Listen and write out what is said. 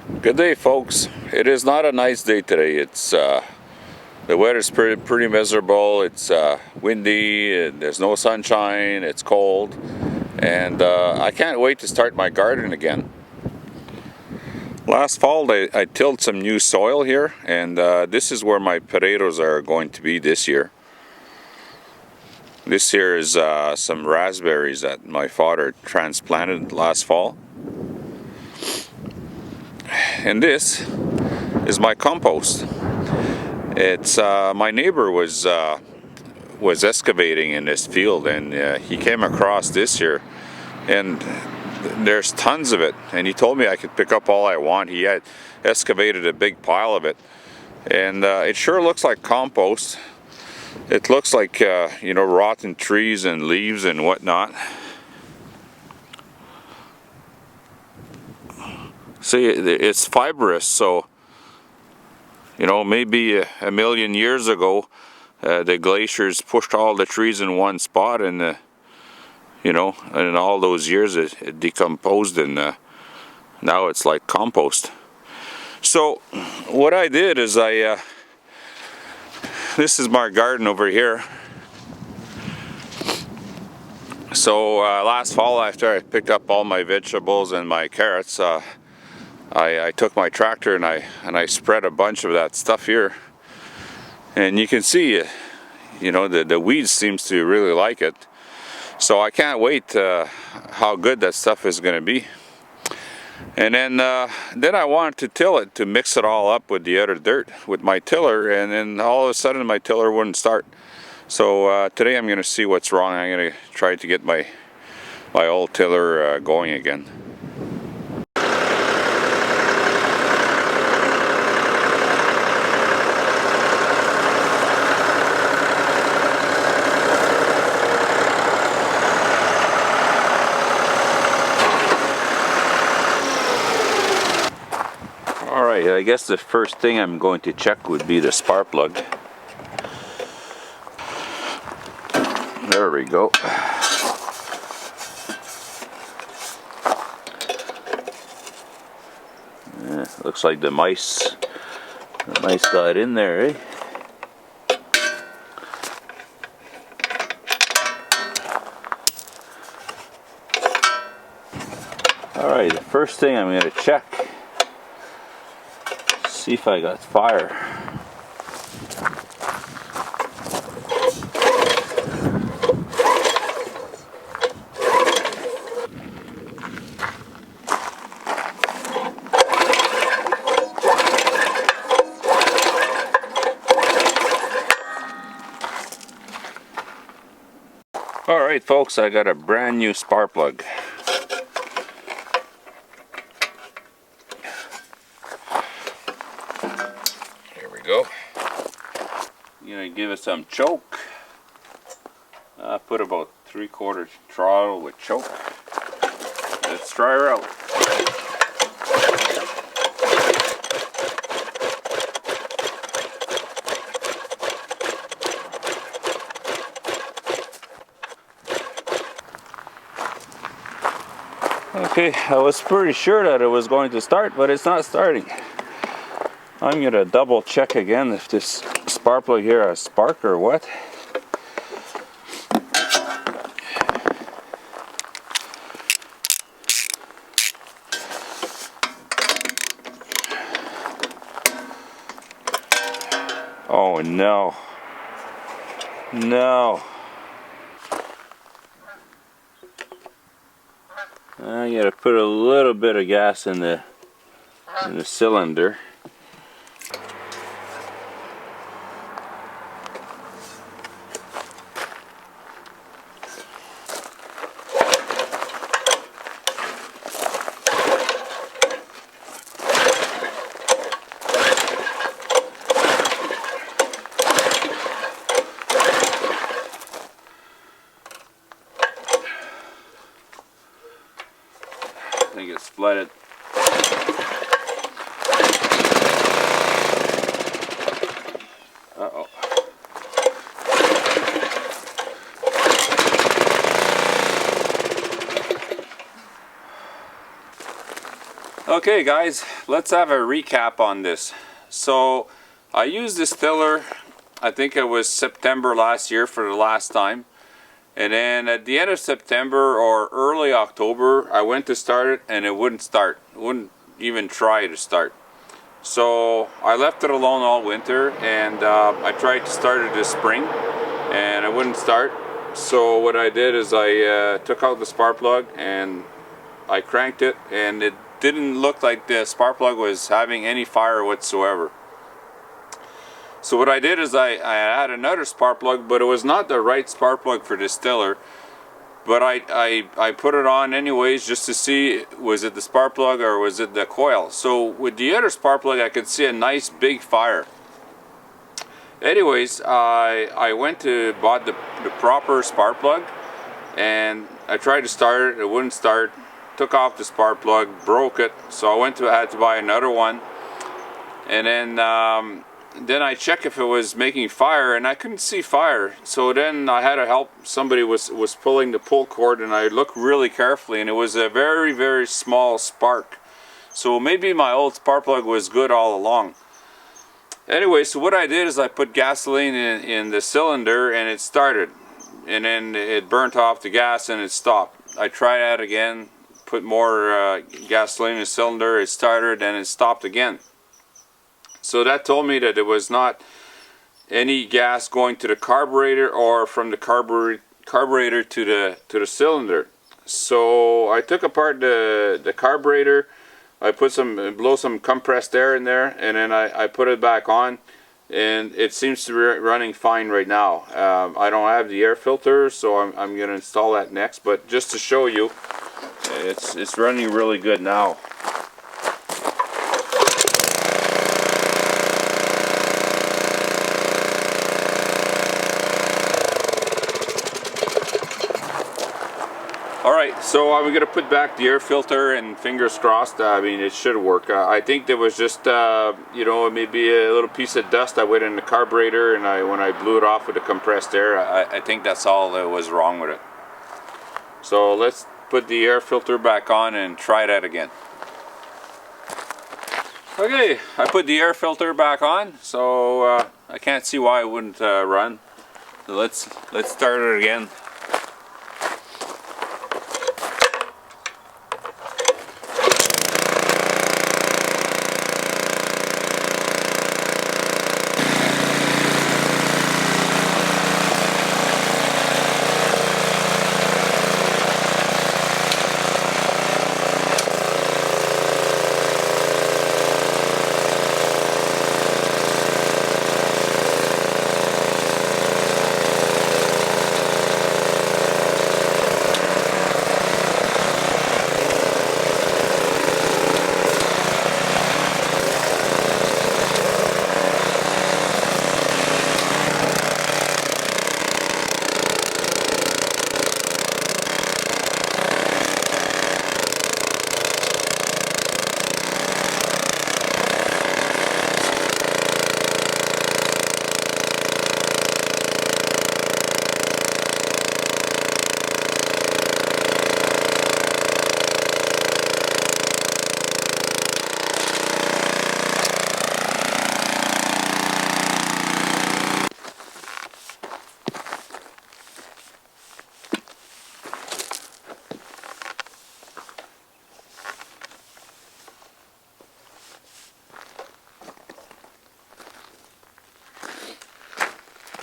Good day, folks. It is not a nice day today. It's the weather's pretty miserable. It's windy. And there's no sunshine. It's cold, and I can't wait to start my garden again. Last fall, I tilled some new soil here, and this is where my potatoes are going to be this year. This here is some raspberries that my father transplanted last fall. And this is my compost. It's my neighbor was excavating in this field, and he came across this here, and there's tons of it. And he told me I could pick up all I want. He had excavated a big pile of it, and it sure looks like compost. It looks like rotten trees and leaves and whatnot. See, it's fibrous, so maybe a million years ago the glaciers pushed all the trees in one spot, and and in all those years it decomposed, and now it's like compost. So what I did is this is my garden over here. So last fall, after I picked up all my vegetables and my carrots, I took my tractor and I spread a bunch of that stuff here, and you can see the weeds seems to really like it. So I can't wait how good that stuff is going to be. And then I wanted to till it to mix it all up with the other dirt with my tiller, and then all of a sudden my tiller wouldn't start. So today I'm going to see what's wrong. I'm going to try to get my old tiller going again. Alright, I guess the first thing I'm going to check would be the spark plug. There we go. Yeah, looks like the mice got in there, eh? Alright, the first thing I'm going to check, see if I got fire. Alright folks, I got a brand new spark plug. Here we go. I'm going to give it some choke. Put about 3/4 throttle with choke. Let's try her out. Okay, I was pretty sure that it was going to start, but it's not starting. I'm going to double check again if this spark plug here has spark or what. Oh no. No. I gotta put a little bit of gas in the cylinder. I think it's flooded. Okay guys, let's have a recap on this. So I used this tiller, I think it was September last year for the last time. And then at the end of September or early October, I went to start it and it wouldn't start. It wouldn't even try to start. So I left it alone all winter, and I tried to start it this spring and it wouldn't start. So what I did is I took out the spark plug and I cranked it, and it didn't look like the spark plug was having any fire whatsoever. So what I did is I had another spark plug, but it was not the right spark plug for this tiller. But I put it on anyways just to see, was it the spark plug or was it the coil. So with the other spark plug I could see a nice big fire. Anyways, I went to bought the proper spark plug, and I tried to start it, it wouldn't start. Took off the spark plug, broke it, so I had to buy another one. And then I checked if it was making fire, and I couldn't see fire. So then I had to help. Somebody was pulling the pull cord, and I looked really carefully, and it was a very, very small spark. So maybe my old spark plug was good all along. Anyway, so what I did is I put gasoline in the cylinder, and it started. And then it burnt off the gas and it stopped. I tried that again, put more gasoline in the cylinder, it started and it stopped again. So that told me that there was not any gas going to the carburetor or from the carburetor to the cylinder. So I took apart the carburetor, I blow some compressed air in there, and then I put it back on, and it seems to be running fine right now. I don't have the air filter, so I'm going to install that next, but just to show you, it's running really good now. Alright, so I'm going to put back the air filter, and fingers crossed, I mean, it should work. I think there was just, you know, maybe a little piece of dust I went in the carburetor, and when I blew it off with the compressed air, I think that's all that was wrong with it. So let's put the air filter back on and try that again. Okay, I put the air filter back on, so I can't see why it wouldn't run. So let's start it again.